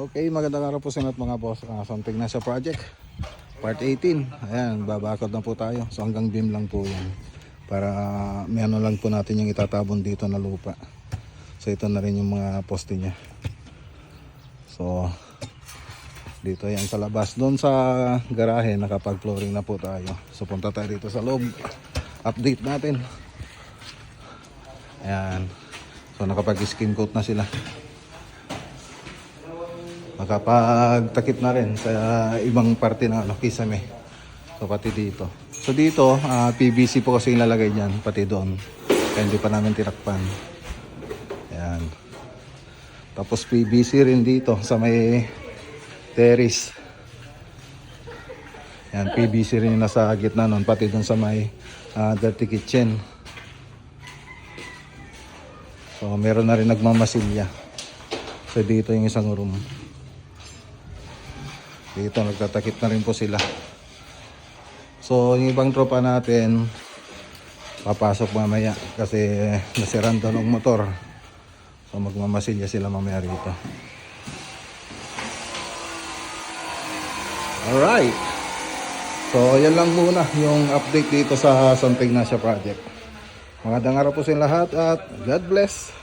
Okay, magandang araw po sa inyo mga boss. Santa Ignacia Project Part 18. Ayan, babakod na po tayo. So hanggang beam lang po yan. Para may ano lang po natin yung itatabon dito na lupa. So ito na rin yung mga poste niya. So dito yan sa labas. Doon sa garahe nakapag flooring na po tayo. So punta tayo dito sa loob. Update natin. Ayan. So nakapag skim coat na sila. Nakapagtakip na rin sa ibang parte na kisame. So pati dito. So dito PVC po kasi ilalagay diyan pati doon. Kaya hindi pa namin tinakpan. Ayan. Tapos PVC rin dito sa may terrace. Ayan, PVC rin yung nasa gitna nun pati doon sa may dirty kitchen. So meron na rin nagmamasilya. So dito yung isang room. Dito nagtatakip na rin po sila. So yung ibang tropa natin papasok mamaya kasi nasiran daw ng motor. So magmamasilya sila mamaya rito. Alright. So yan lang muna yung update dito sa Santa Ignacia Project. Magandang araw po sa lahat at God bless.